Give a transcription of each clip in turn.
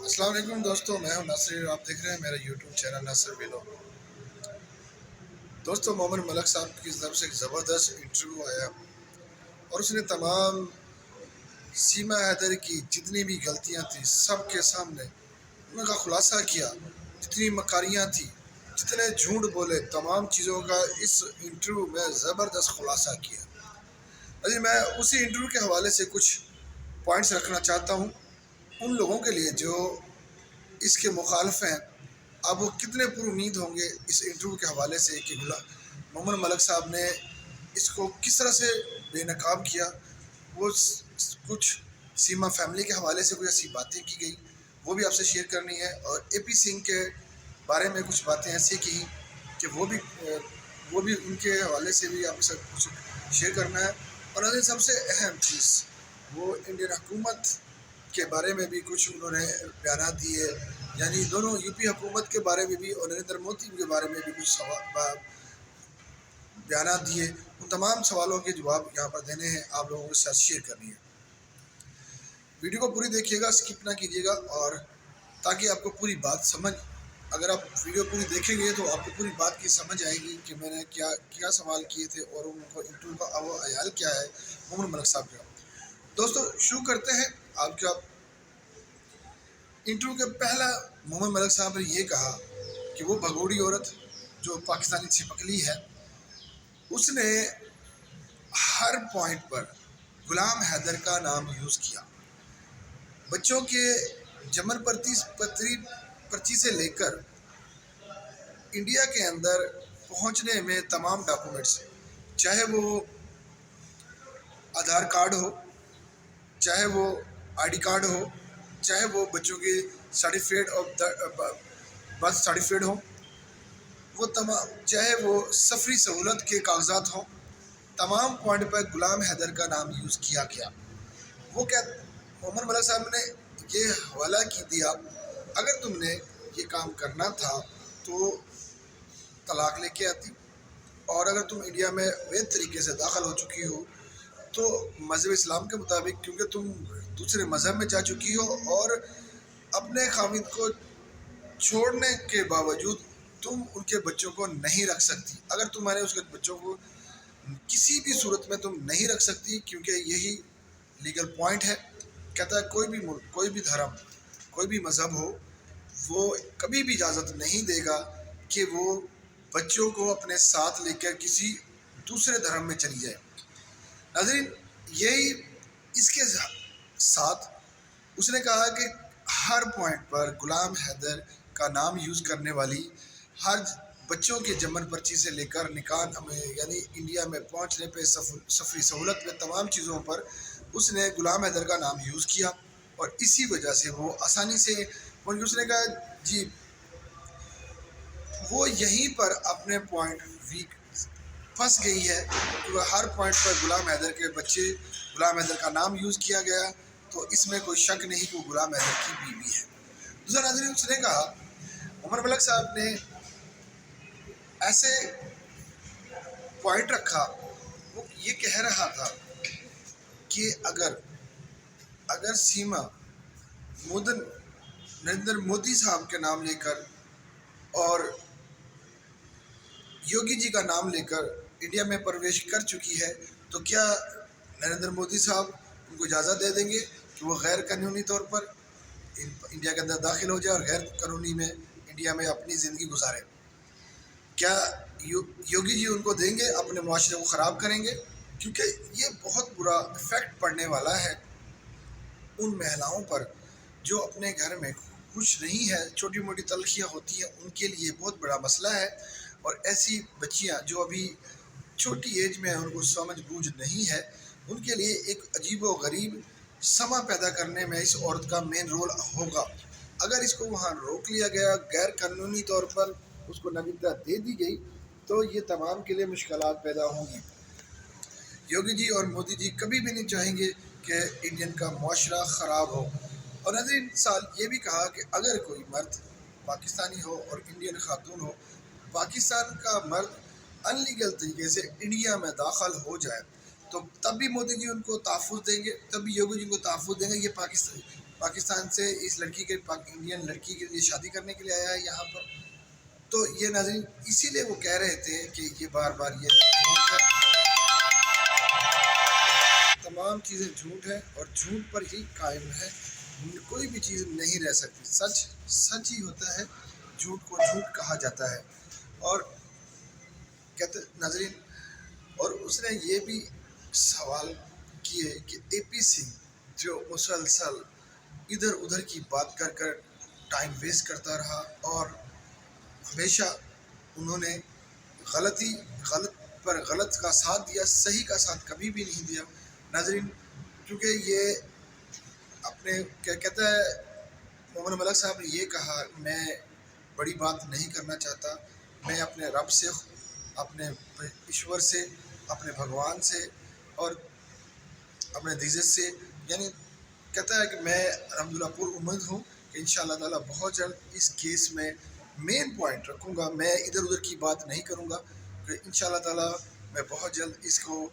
अस्सलाम वालेकुम दोस्तों, मैं हूं नासिर। आप देख रहे हैं मेरा यूट्यूब चैनल नासिर विलो। दोस्तों, मोहम्मद मलिक साहब की तरफ से एक ज़बरदस्त इंटरव्यू आया और उसने तमाम सीमा हैदर की जितनी भी गलतियां थी सब के सामने उनका खुलासा किया। जितनी मकारियां थी, जितने झूठ बोले, तमाम चीज़ों का इस इंटरव्यू में ज़बरदस्त खुलासा किया। अभी मैं उसी इंटरव्यू के हवाले से कुछ पॉइंट्स रखना चाहता हूँ उन लोगों के लिए जो इसके मुखालफ हैं। अब वो कितने पुरुमीद होंगे इस इंटरव्यू के हवाले से कि मोहम्मद मलिक साहब ने इसको किस तरह से बेनकाब किया। वो कुछ सीमा फैमिली के हवाले से कुछ ऐसी बातें की गई, वो भी आपसे शेयर करनी है। और एपी सिंह के बारे में कुछ बातें ऐसी की कि वो भी उनके हवाले से भी आपसे कुछ शेयर करना है। और सबसे अहम चीज़, वो इंडियन हुकूमत के बारे में भी कुछ उन्होंने बयान दिए, यानी दोनों यूपी हुकूमत के बारे में भी और नरेंद्र मोदी के बारे में भी कुछ बयान दिए। उन तमाम सवालों के जवाब यहाँ पर देने हैं, आप लोगों के साथ शेयर करनी है। वीडियो को पूरी देखिएगा, स्किप ना कीजिएगा, और ताकि आपको पूरी बात समझ, अगर आप वीडियो पूरी देखेंगे तो आपको पूरी बात की समझ आएगी कि मैंने क्या क्या सवाल किए थे और उनको इंटरव्यू का अयाल क्या है मोहम्मद मलिक साहब का। दोस्तों, शुरू करते हैं। आपका इंटरव्यू के पहला मोहम्मद मलिक साहब ने ये कहा कि वो भगोड़ी औरत जो पाकिस्तानी छिपकली है, उसने हर पॉइंट पर गुलाम हैदर का नाम यूज़ किया। बच्चों के जमन पर्ची से लेकर इंडिया के अंदर पहुंचने में तमाम डॉक्यूमेंट्स, चाहे वो आधार कार्ड हो, चाहे वो आईडी कार्ड हो, चाहे वो बच्चों की सर्टिफिकेट ऑफ बर्थ सर्टिफिकेट हो, वो तमाम, चाहे वो सफरी सहूलत के कागजात हों, तमाम पॉइंट पर गुलाम हैदर का नाम यूज़ किया गया। वो क्या मोहम्मद मलिक साहब ने ये हवाला की दिया, अगर तुमने ये काम करना था तो तलाक लेके आती, और अगर तुम इंडिया में वैध तरीके से दाखिल हो चुकी हो तो मज़हब इस्लाम के मुताबिक, क्योंकि तुम दूसरे मज़हब में जा चुकी हो और अपने खामिद को छोड़ने के बावजूद तुम उनके बच्चों को नहीं रख सकती। अगर तुम्हारे उसके बच्चों को किसी भी सूरत में तुम नहीं रख सकती, क्योंकि यही लीगल पॉइंट है। कहता है कोई भी मुल्क, कोई भी धर्म, कोई भी मज़हब हो, वो कभी भी इजाज़त नहीं देगा कि वो बच्चों को अपने साथ लेकर किसी दूसरे धर्म में चली जाए। नाज़रीन, यही इसके साथ उसने कहा कि हर पॉइंट पर गुलाम हैदर का नाम यूज़ करने वाली हर बच्चों के जमन पर्ची से लेकर निकाह में, यानी इंडिया में पहुंचने पे सफरी सहूलत में, तमाम चीज़ों पर उसने गुलाम हैदर का नाम यूज़ किया। और इसी वजह से वो आसानी से, उसने कहा जी वो यहीं पर अपने पॉइंट वीक फंस गई है कि हर पॉइंट पर गुलाम हैदर के बच्चे, गुलाम हैदर का नाम यूज़ किया गया, तो इसमें कोई शक नहीं कि वो गुलाम हैदर की बीवी है। दूसरा, नाज़रीन, उसने कहा, उमर मलिक साहब ने ऐसे पॉइंट रखा, वो ये कह रहा था कि अगर सीमा नरेंद्र मोदी साहब के नाम लेकर और योगी जी का नाम लेकर इंडिया में प्रवेश कर चुकी है, तो क्या नरेंद्र मोदी साहब उनको इजाज़त दे देंगे कि वो गैर कानूनी तौर पर इंडिया के अंदर दाखिल हो जाए और गैर कानूनी में इंडिया में अपनी ज़िंदगी गुजारे? क्या योगी जी उनको देंगे, अपने माशरे को ख़राब करेंगे? क्योंकि ये बहुत बुरा इफ़ेक्ट पड़ने वाला है उन महिलाओं पर जो अपने घर में खुश नहीं है, छोटी मोटी तलखियाँ होती हैं, उनके लिए बहुत बड़ा मसला है। और ऐसी बच्चियाँ जो अभी छोटी एज में उनको समझ बूझ नहीं है, उनके लिए एक अजीब व गरीब समा पैदा करने में इस औरत का मेन रोल होगा। अगर इसको वहाँ रोक लिया गया, गैर कानूनी तौर पर उसको नागरिकता दे दी गई, तो ये तमाम के लिए मुश्किलात पैदा होंगी। योगी जी और मोदी जी कभी भी नहीं चाहेंगे कि इंडियन का माशरा ख़राब हो। और नाज़रीन, साल ये भी कहा कि अगर कोई मर्द पाकिस्तानी हो और इंडियन खातून हो, पाकिस्तान का मर्द अनलीगल तरीके से इंडिया में दाखिल हो जाए, तो तब भी मोदी जी उनको तहफ़्फ़ुज़ देंगे, तब भी योगी जी को तहफ़्फ़ुज़ देंगे। ये پاکستان سے اس لڑکی کے انڈین لڑکی کے لیے شادی کرنے کے لیے آیا ہے یہاں پر. تو یہ ناظرین اسی لیے وہ کہہ رہے تھے کہ یہ بار بار یہ جھوٹ ہے، تمام چیزیں جھوٹ ہے اور جھوٹ پر ہی قائم ہے. کوئی بھی چیز نہیں رہ سکتی، سچ سچ ہی ہوتا ہے، جھوٹ کو جھوٹ کہا جاتا ہے. اور کہتے ناظرین، اور اس نے یہ بھی سوال کیے کہ اے پی سنگھ جو مسلسل ادھر ادھر کی بات کر کر ٹائم ویسٹ کرتا رہا اور ہمیشہ انہوں نے غلط پر غلط کا ساتھ دیا، صحیح کا ساتھ کبھی بھی نہیں دیا. ناظرین کیونکہ یہ اپنے کیا کہتا ہے محمد ملک صاحب نے یہ کہا، میں بڑی بات نہیں کرنا چاہتا، میں اپنے رب سے، اپنے ایشور سے، اپنے بھگوان سے اور اپنے دیزت سے، یعنی کہتا ہے کہ میں الحمدللہ پر امید ہوں کہ انشاءاللہ تعالیٰ بہت جلد اس کیس میں مین پوائنٹ رکھوں گا، میں ادھر ادھر کی بات نہیں کروں گا، کہ انشاءاللہ تعالیٰ میں بہت جلد اس کو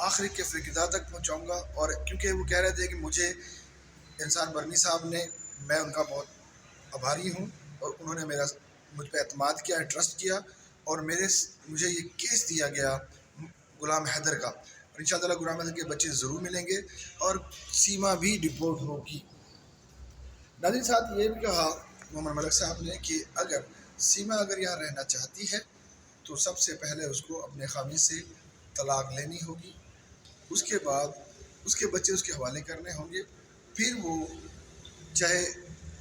آخری کے فقدار تک پہنچاؤں گا. اور کیونکہ وہ کہہ رہے تھے کہ مجھے انسان برنی صاحب نے، میں ان کا بہت آبھاری ہوں اور انہوں نے مجھ پہ اعتماد کیا ہے، ٹرسٹ کیا، اور مجھے یہ کیس دیا گیا غلام حیدر کا، اور انشاءاللہ غلام حیدر کے بچے ضرور ملیں گے اور سیما بھی ڈپورٹ ہوگی. ناظرین صاحب یہ بھی کہا محمد ملک صاحب نے کہ اگر سیما یہاں رہنا چاہتی ہے تو سب سے پہلے اس کو اپنے خاوند سے طلاق لینی ہوگی، اس کے بعد اس کے بچے اس کے حوالے کرنے ہوں گے، پھر وہ چاہے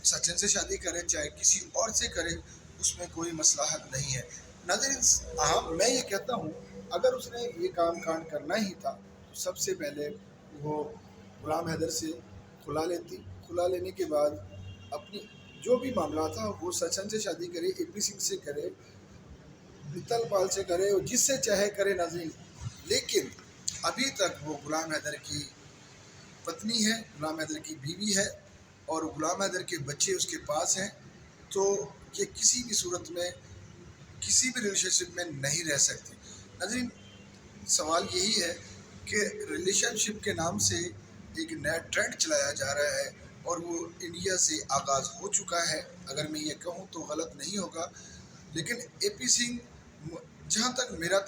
سچن سے شادی کرے چاہے کسی اور سے کرے، اس میں کوئی مصلحت نہیں ہے. ناظرین ہاں میں یہ کہتا ہوں اگر اس نے یہ کام کانڈ کرنا ہی تھا تو سب سے پہلے وہ غلام حیدر سے کھلا لیتی، کھلا لینے کے بعد اپنی جو بھی معاملہ تھا وہ سچن سے شادی کرے، اے پی سنگھ سے کرے، متل پال سے کرے، اور جس سے چاہے کرے. ناظرین لیکن ابھی تک وہ غلام حیدر کی پتنی ہے، غلام حیدر کی بیوی ہے اور غلام حیدر کے بچے اس کے پاس ہیں، تو یہ کسی بھی صورت میں کسی بھی ریلیشن شپ میں نہیں رہ سکتی. ناظرین سوال یہی ہے کہ ریلیشن شپ کے نام سے ایک نیا ٹرینڈ چلایا جا رہا ہے اور وہ انڈیا سے آغاز ہو چکا ہے، اگر میں یہ کہوں تو غلط نہیں ہوگا. لیکن اے پی سنگھ جہاں تک میرا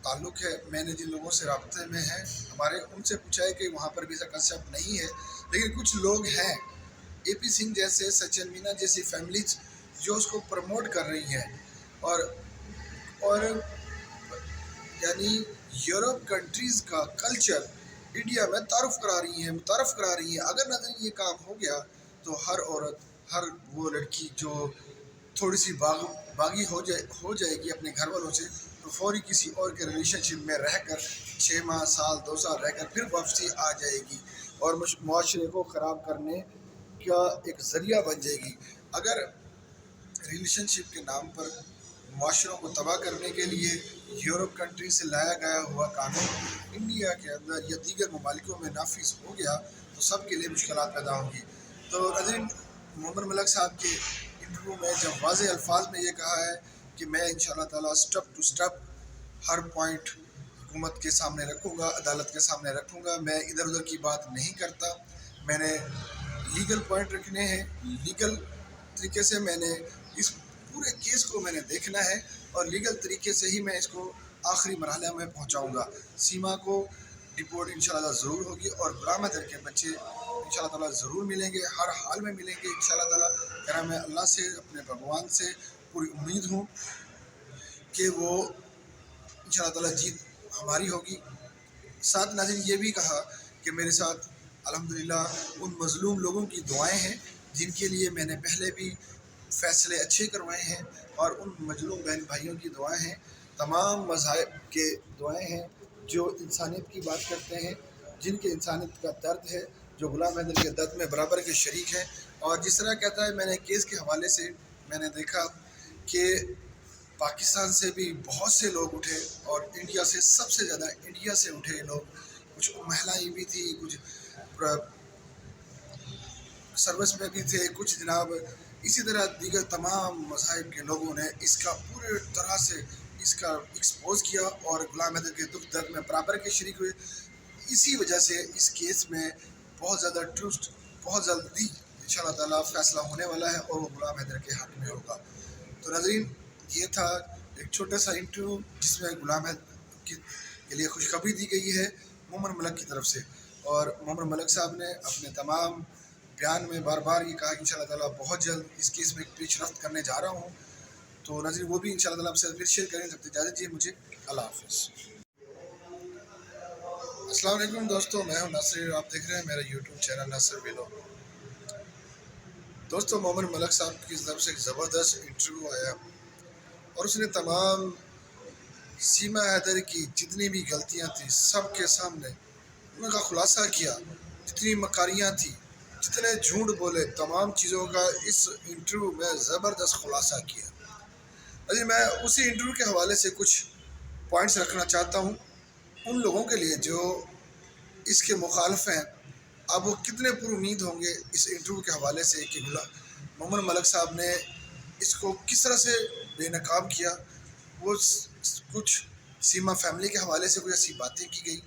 تعلق ہے، میں نے جن لوگوں سے رابطے میں ہیں ہمارے، ان سے پوچھا ہے کہ وہاں پر بھی ایسا کنسیپٹ نہیں ہے، لیکن کچھ لوگ ہیں اے پی سنگھ جیسے، سچن مینا جیسی فیملیز جو اس کو پروموٹ کر رہی ہیں اور یعنی یورپ کنٹریز کا کلچر انڈیا میں متعارف کرا رہی ہیں. اگر ناظرین یہ کام ہو گیا تو ہر عورت، ہر وہ لڑکی جو تھوڑی سی باغی ہو جائے گی اپنے گھر والوں سے، تو فوری کسی اور کے ریلیشن شپ میں رہ کر 6 ماہ، سال، 2 سال رہ کر پھر واپسی آ جائے گی اور معاشرے کو خراب کرنے کا ایک ذریعہ بن جائے گی. اگر ریلیشن شپ کے نام پر معاشروں کو تباہ کرنے کے لیے یورپ کنٹری سے لایا گیا ہوا قانون انڈیا کے اندر یا دیگر ممالکوں میں نافذ ہو گیا تو سب کے لیے مشکلات پیدا ہوں گی. تو ناظرین محمد ملک صاحب کے انٹرویو میں جب واضح الفاظ میں یہ کہا ہے کہ میں انشاءاللہ تعالیٰ سٹیپ ٹو سٹیپ ہر پوائنٹ حکومت کے سامنے رکھوں گا، عدالت کے سامنے رکھوں گا، میں ادھر ادھر کی بات نہیں کرتا، میں نے لیگل پوائنٹ رکھنے ہیں، لیگل طریقے سے میں نے اس پورے کیس کو میں نے دیکھنا ہے اور لیگل طریقے سے ہی میں اس کو آخری مرحلے میں پہنچاؤں گا. سیما کو ڈپورٹ انشاءاللہ ضرور ہوگی اور غلام حیدر کے بچے انشاءاللہ تعالیٰ ضرور ملیں گے، ہر حال میں ملیں گے انشاءاللہ تعالیٰ. میرا میں اللہ سے، اپنے بھگوان سے پوری امید ہوں کہ وہ انشاءاللہ تعالیٰ جیت ہماری ہوگی. ساتھ ناظرین یہ بھی کہا کہ میرے ساتھ الحمدللہ ان مظلوم لوگوں کی دعائیں ہیں جن کے لیے میں نے پہلے بھی فیصلے اچھے کروائے ہیں، اور ان مظلوم بہن بھائیوں کی دعائیں ہیں، تمام مذاہب کے دعائیں ہیں جو انسانیت کی بات کرتے ہیں، جن کے انسانیت کا درد ہے، جو غلام حیدر کے درد میں برابر کے شریک ہیں. اور جس طرح کہتا ہے، میں نے کیس کے حوالے سے میں نے دیکھا کہ پاکستان سے بھی بہت سے لوگ اٹھے اور انڈیا سے سب سے زیادہ انڈیا سے اٹھے لوگ، کچھ مہلائیں بھی تھی، کچھ سروس میں بھی تھے، کچھ جناب اسی طرح دیگر تمام مذاہب کے لوگوں نے اس کا پورے طرح سے اس کا ایکسپوز کیا اور غلام حیدر کے دکھ درد میں برابر کے شریک ہوئے. اسی وجہ سے اس کیس میں بہت زیادہ ٹوسٹ बहुत जल्दी इंशाअल्लाह ताला फैसला होने वाला है और वो गुलाम हैदर के हक़ में होगा। तो नाज़रीन, ये था एक छोटा सा इंटरव्यू जिसमें गुलाम हैदर के लिए खुशखबरी दी गई है मोहम्मद मलिक की तरफ से। और मोहम्मद मलिक साहब ने अपने तमाम बयान में बार बार ये कहा कि इंशाअल्लाह ताला बहुत जल्द इस केस में पेशरफ्त करने जा रहा हूँ। तो नाज़रीन, वो भी इंशाअल्लाह ताला आपसे फिर शेयर करें। तब तक इजाज़त दीजिए मुझे। अल्लाह हाफ़िज़। अस्सलाम वालेकुम दोस्तों, मैं हूं नासिर। आप देख रहे हैं मेरा यूट्यूब चैनल नासिर व्लॉग। दोस्तों, मोहम्मद मलिक साहब की तरफ से एक ज़बरदस्त इंटरव्यू आया और उसने तमाम सीमा हैदर की जितनी भी गलतियां थी सब के सामने उनका खुलासा किया। जितनी मकारियां थी, जितने झूठ बोले, तमाम चीज़ों का इस इंटरव्यू में ज़बरदस्त खुलासा किया। अजी, मैं उसी इंटरव्यू के हवाले से कुछ पॉइंट्स रखना चाहता हूँ उन लोगों के लिए जो इसके मुखालिफ हैं। अब वो कितने पुरुमीद होंगे इस इंटरव्यू के हवाले से कि मोहम्मद मलिक साहब ने इसको किस तरह से बेनकाब किया। वो कुछ सीमा फैमिली के हवाले से कुछ ऐसी बातें की गई,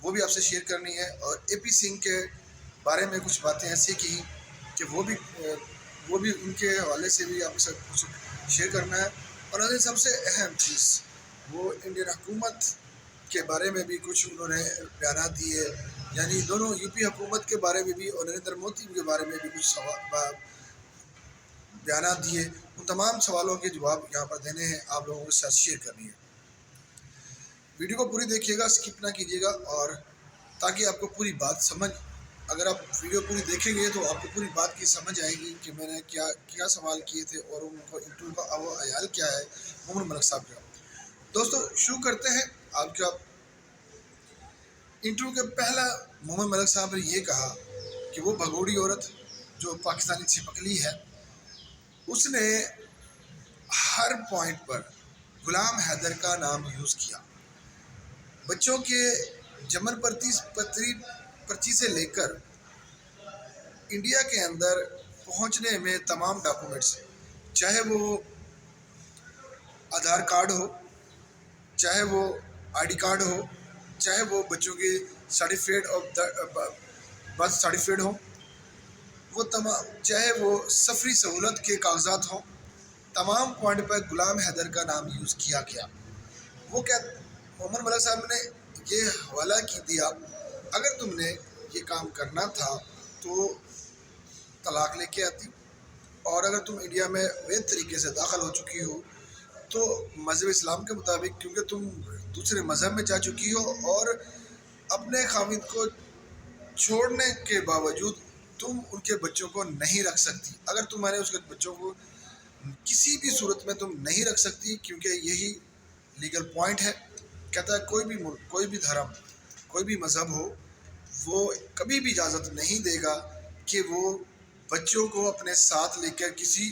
वो भी आपसे शेयर करनी है। और AP सिंह के बारे में कुछ बातें ऐसी की कि वो भी उनके हवाले से भी आपके साथ कुछ शेयर करना है। और सबसे अहम चीज़, वो इंडियन हुकूमत के बारे में भी कुछ उन्होंने बयान दिए, यानी दोनों UP हुकूमत के बारे में भी और नरेंद्र मोदी के बारे में भी कुछ बयान दिए। उन तमाम सवालों के जवाब यहाँ पर देने हैं, आप लोगों के साथ शेयर करनी है। वीडियो को पूरी देखिएगा, स्किप ना कीजिएगा, और ताकि आपको पूरी बात समझ, अगर आप वीडियो पूरी देखेंगे तो आपको पूरी बात की समझ आएगी कि मैंने क्या सवाल किए थे और उनको इंटरव्यू का अयाल क्या है मोहम्मद मलिक साहब का। दोस्तों, शुरू करते हैं। आपका इंटरव्यू के पहला मोहम्मद मलिक साहब ने ये कहा कि वो भगोड़ी औरत जो पाकिस्तानी छिपकली है, उसने हर पॉइंट पर गुलाम हैदर का नाम यूज़ किया। बच्चों के जमन पर्ची से लेकर इंडिया के अंदर पहुंचने में तमाम डॉक्यूमेंट्स, चाहे वो आधार कार्ड हो, चाहे वो ID कार्ड हो, चाहे वो बच्चों की सर्टिफिकेट ऑफ बर्थ सर्टिफिकेट हो, वो तमाम, चाहे वो सफरी सहूलत के कागजात हों, तमाम पॉइंट पर गुलाम हैदर का नाम यूज़ किया गया। वो क्या मोहम्मद मलिक साहब ने ये हवाला की दिया, अगर तुमने ये काम करना था तो तलाक लेके आती, और अगर तुम इंडिया में वैध तरीके से दाखिल हो चुकी हो तो मज़हब इस्लाम के मुताबिक, क्योंकि तुम दूसरे मज़हब में जा चुकी हो और अपने खाविंद को छोड़ने के बावजूद तुम उनके बच्चों को नहीं रख सकती। अगर तुम्हारे उसके बच्चों को किसी भी सूरत में तुम नहीं रख सकती, क्योंकि यही लीगल पॉइंट है। कहता है कोई भी मुल्क, कोई भी धर्म, कोई भी मज़हब हो, वो कभी भी इजाज़त नहीं देगा कि वो बच्चों को अपने साथ लेकर किसी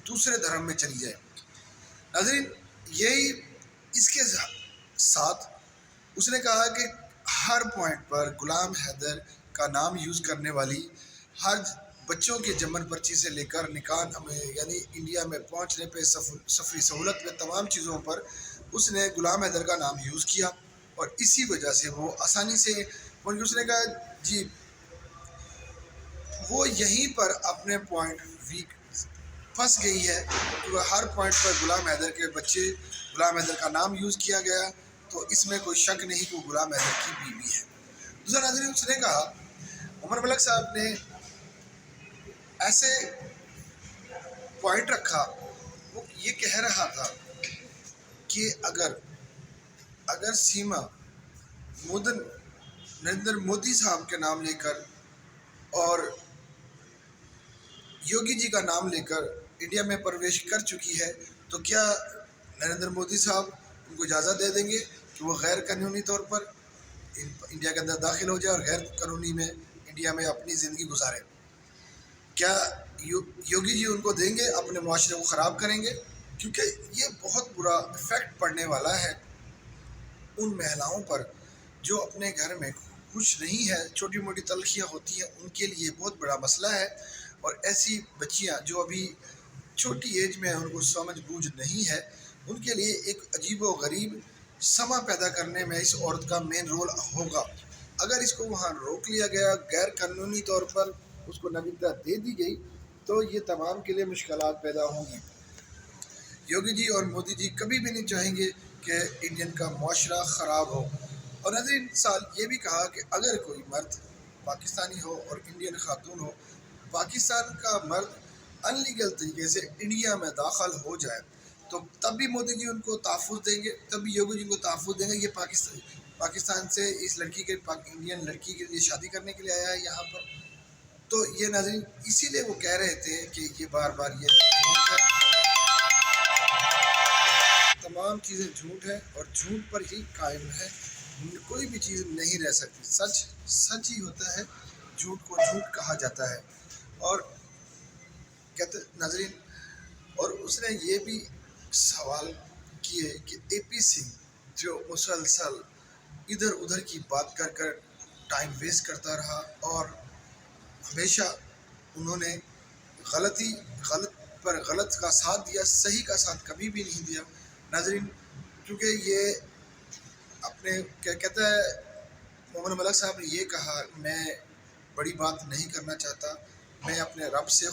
दूसरे धर्म में चली जाए। नाज़रीन, यही इसके साथ उसने कहा कि हर पॉइंट पर गुलाम हैदर का नाम यूज़ करने वाली हर बच्चों के जमन पर्ची से लेकर निकाह में, यानी इंडिया में पहुंचने पे सफरी सहूलत में, तमाम चीज़ों पर उसने गुलाम हैदर का नाम यूज़ किया और इसी वजह से वो आसानी से, उसने कहा जी वो यहीं पर अपने पॉइंट वीक फंस गई है, तो हर पॉइंट पर गुलाम हैदर के बच्चे, गुलाम हैदर का नाम यूज़ किया गया, तो इसमें कोई शक नहीं कि वो गुलाम हैदर की बीवी है। दूसरा नाज़रीन, उसने कहा मोहम्मद मलिक साहब ने ऐसे पॉइंट रखा, वो ये कह रहा था कि अगर सीमा नरेंद्र मोदी साहब के नाम लेकर और योगी जी का नाम लेकर इंडिया में प्रवेश कर चुकी है, तो क्या नरेंद्र मोदी साहब उनको इजाज़त दे देंगे कि वो गैर कानूनी तौर पर इंडिया के अंदर दाखिल हो जाए और गैर कानूनी में इंडिया में अपनी ज़िंदगी गुजारे? क्या योगी जी उनको देंगे, अपने मुआशरे को ख़राब करेंगे? क्योंकि ये बहुत बुरा इफ़ेक्ट पड़ने वाला है उन महिलाओं पर जो अपने घर में खुश नहीं है, छोटी मोटी तलखियाँ होती हैं, उनके लिए बहुत बड़ा मसला है। और ऐसी बच्चियाँ जो अभी छोटी एज में हैं, उनको समझ बूझ नहीं है, उनके लिए एक अजीब व गरीब समा पैदा करने में इस औरत का मेन रोल होगा। अगर इसको वहाँ रोक लिया गया, गैर कानूनी तौर पर اس کو ناگرکتا دے دی گئی تو یہ تمام کے لیے مشکلات پیدا ہوں گی۔ یوگی جی اور مودی جی کبھی بھی نہیں چاہیں گے کہ انڈین کا معاشرہ خراب ہو۔ اور ناظرین سال یہ بھی کہا کہ اگر کوئی مرد پاکستانی ہو اور انڈین خاتون ہو، پاکستان کا مرد انلیگل طریقے سے انڈیا میں داخل ہو جائے تو تب بھی مودی جی ان کو تحفظ دیں گے، تب بھی یوگی جی کو تحفظ دیں گے۔ یہ پاکستان سے اس لڑکی کے انڈین لڑکی کے لیے شادی کرنے کے لیے آیا ہے یہاں پر، تو یہ ناظرین اسی لیے وہ کہہ رہے تھے کہ یہ بار بار یہ جھوٹ ہے، تمام چیزیں جھوٹ ہے اور جھوٹ پر ہی قائم ہے، کوئی بھی چیز نہیں رہ سکتی، سچ سچ ہی ہوتا ہے، جھوٹ کو جھوٹ کہا جاتا ہے۔ اور کہتے ناظرین، اور اس نے یہ بھی سوال کیے کہ اے پی سنگھ جو مسلسل ادھر ادھر کی بات کر کر ٹائم ویسٹ کرتا رہا اور ہمیشہ انہوں نے غلط پر غلط کا ساتھ دیا، صحیح کا ساتھ کبھی بھی نہیں دیا۔ ناظرین کیونکہ یہ اپنے کیا کہتا ہے محمد ملک صاحب نے یہ کہا، میں بڑی بات نہیں کرنا چاہتا، میں اپنے رب سے،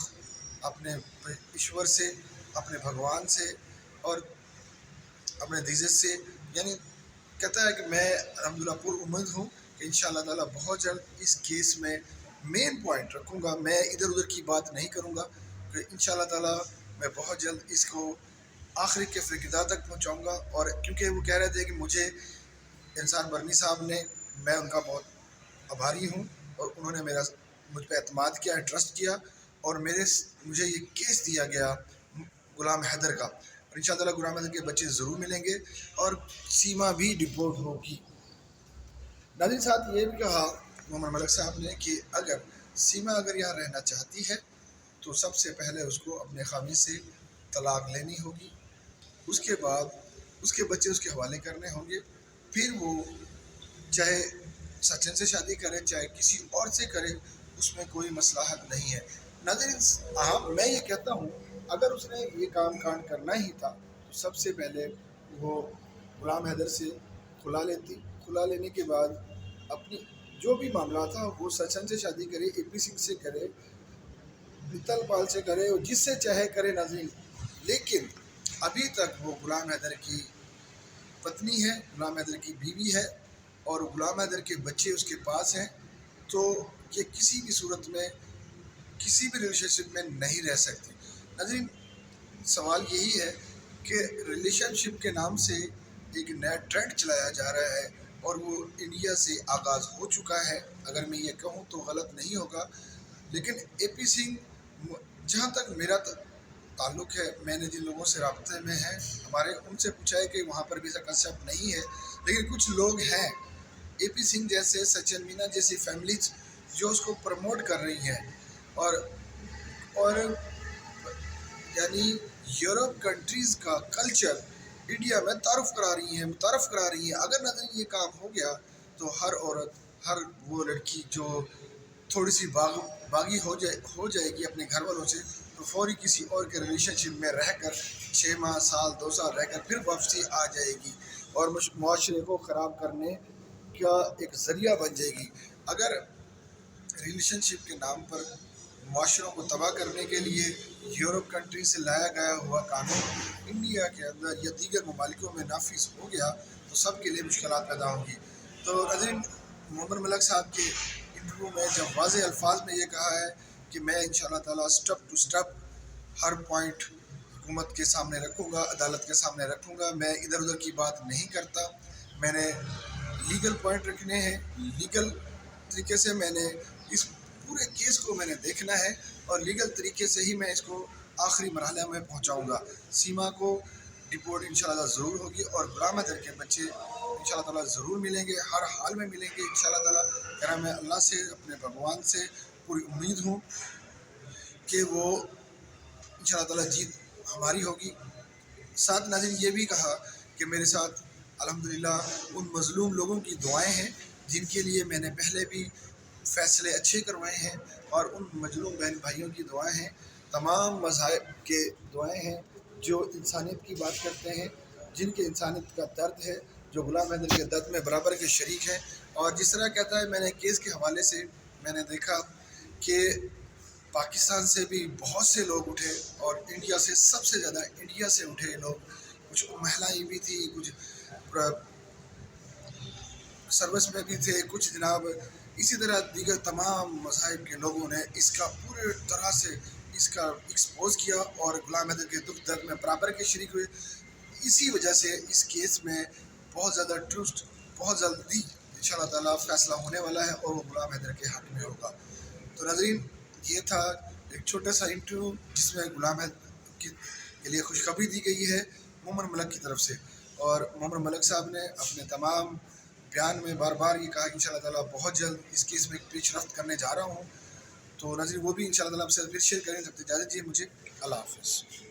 اپنے ایشور سے، اپنے بھگوان سے اور اپنے دیزت سے، یعنی کہتا ہے کہ میں الحمدللہ پر امید ہوں کہ انشاءاللہ تعالیٰ بہت جلد اس کیس میں مین پوائنٹ رکھوں گا، میں ادھر ادھر کی بات نہیں کروں گا، کہ انشاءاللہ تعالیٰ میں بہت جلد اس کو آخری کے فقدہ تک پہنچاؤں گا۔ اور کیونکہ وہ کہہ رہے تھے کہ مجھے انسان برنی صاحب نے، میں ان کا بہت آبھاری ہوں اور انہوں نے مجھ پہ اعتماد کیا ہے، ٹرسٹ کیا، اور مجھے یہ کیس دیا گیا غلام حیدر کا، اور انشاءاللہ تعالیٰ غلام حیدر کے بچے ضرور ملیں گے اور سیما بھی ڈپورٹ ہوگی۔ ناظرین ساتھ یہ بھی کہا محمد ملک صاحب نے کہ اگر سیما یہاں رہنا چاہتی ہے تو سب سے پہلے اس کو اپنے خاوند سے طلاق لینی ہوگی، اس کے بعد اس کے بچے اس کے حوالے کرنے ہوں گے، پھر وہ چاہے سچن سے شادی کرے چاہے کسی اور سے کرے، اس میں کوئی مصلحت نہیں ہے۔ ناظرین میں یہ کہتا ہوں اگر اس نے یہ کام کانڈ کرنا ہی تھا تو سب سے پہلے وہ غلام حیدر سے کھلا لینے کے بعد اپنی جو بھی معاملہ تھا وہ سچن سے شادی کرے، اے پی سنگھ سے کرے، متل پال سے کرے، اور جس سے چاہے کرے ناظرین، لیکن ابھی تک وہ غلام حیدر کی پتنی ہے، غلام حیدر کی بیوی ہے اور غلام حیدر کے بچے اس کے پاس ہیں، تو یہ کسی بھی صورت میں کسی بھی ریلیشن شپ میں نہیں رہ سکتی۔ ناظرین سوال یہی ہے کہ ریلیشن شپ کے نام سے ایک نیا ٹرینڈ چلایا جا رہا ہے اور وہ انڈیا سے آغاز ہو چکا ہے، اگر میں یہ کہوں تو غلط نہیں ہوگا، لیکن اے پی سنگھ جہاں تک میرا تعلق ہے، میں نے جن لوگوں سے رابطے میں ہیں ہمارے، ان سے پوچھا ہے کہ وہاں پر بھی ایسا کنسیپٹ نہیں ہے، لیکن کچھ لوگ ہیں اے پی سنگھ جیسے، سچن مینا جیسی فیملیز جو اس کو پروموٹ کر رہی ہیں اور یعنی یورپ کنٹریز کا کلچر انڈیا میں متعارف کرا رہی ہیں۔ اگر ناظرین یہ کام ہو گیا تو ہر عورت، ہر وہ لڑکی جو تھوڑی سی باغی ہو جائے گی اپنے گھر والوں سے، تو فوری کسی اور کے ریلیشن شپ میں رہ کر 6 ماہ، سال، 2 سال رہ کر پھر واپسی آ جائے گی اور معاشرے کو خراب کرنے کا ایک ذریعہ بن جائے گی۔ اگر ریلیشن شپ کے نام پر معاشروں کو تباہ کرنے کے لیے یورپ کنٹری سے لایا گیا ہوا قانون انڈیا کے اندر یا دیگر ممالکوں میں نافذ ہو گیا تو سب کے لیے مشکلات پیدا ہوں گی۔ تو ناظرین محمد ملک صاحب کے انٹرویو میں جب واضح الفاظ میں یہ کہا ہے کہ میں انشاءاللہ تعالیٰ اسٹیپ ٹو اسٹیپ ہر پوائنٹ حکومت کے سامنے رکھوں گا، عدالت کے سامنے رکھوں گا، میں ادھر ادھر کی بات نہیں کرتا، میں نے لیگل پوائنٹ رکھنے ہیں، لیگل طریقے سے میں نے اس پورے کیس کو میں نے دیکھنا ہے اور لیگل طریقے سے ہی میں اس کو آخری مرحلہ میں پہنچاؤں گا۔ سیما کو ڈپورٹ انشاءاللہ ضرور ہوگی اور غلام حیدر کے بچے انشاءاللہ تعالیٰ ضرور ملیں گے، ہر حال میں ملیں گے انشاءاللہ تعالیٰ۔ کہہ رہا میں اللہ سے، اپنے بھگوان سے پوری امید ہوں کہ وہ انشاءاللہ تعالیٰ جیت ہماری ہوگی۔ ساتھ ناظرین یہ بھی کہا کہ میرے ساتھ الحمدللہ ان مظلوم لوگوں کی دعائیں ہیں جن کے لیے میں نے پہلے بھی فیصلے اچھے کروائے ہیں، اور ان مظلوم بہن بھائیوں کی دعائیں ہیں، تمام مذاہب کے دعائیں ہیں جو انسانیت کی بات کرتے ہیں، جن کے انسانیت کا درد ہے، جو غلام حیدر کے درد میں برابر کے شریک ہیں۔ اور جس طرح کہتا ہے، میں نے کیس کے حوالے سے میں نے دیکھا کہ पाकिस्तान से भी बहुत से लोग उठे और इंडिया से सबसे ज़्यादा इंडिया से उठे लोग, कुछ महिलाएं भी थी, कुछ सर्विस में भी थे, कुछ जनाब इसी तरह दीगर तमाम मज़ाहिब के लोगों ने इसका पूरे तरह से इसका एक्सपोज किया और गुलाम हैदर के दुख दर्द में बराबर के शरीक हुए। इसी वजह से इस केस में बहुत ज़्यादा ट्विस्ट, बहुत जल्दी इंशाअल्लाह ताला फैसला होने वाला है और वो गुलाम हैदर के हक़ में होगा। तो नाज़रीन, ये था एक छोटा सा इंटरव्यू जिसमें गुलाम हैदर के लिए खुशखबरी दी गई है मोहम्मद मलिक की तरफ से, और मोहम्मद मलिक साहब ने अपने तमाम बयान में बार बार ये कहा कि इंशाअल्लाह ताला बहुत जल्द इस केस में पेशरफ्त करने जा रहा हूँ। तो नाज़रीन, वो भी इंशाअल्लाह ताला आपसे फिर शेयर करें। तब तक इजाज़त दीजिए मुझे। अल्लाह हाफ़िज़।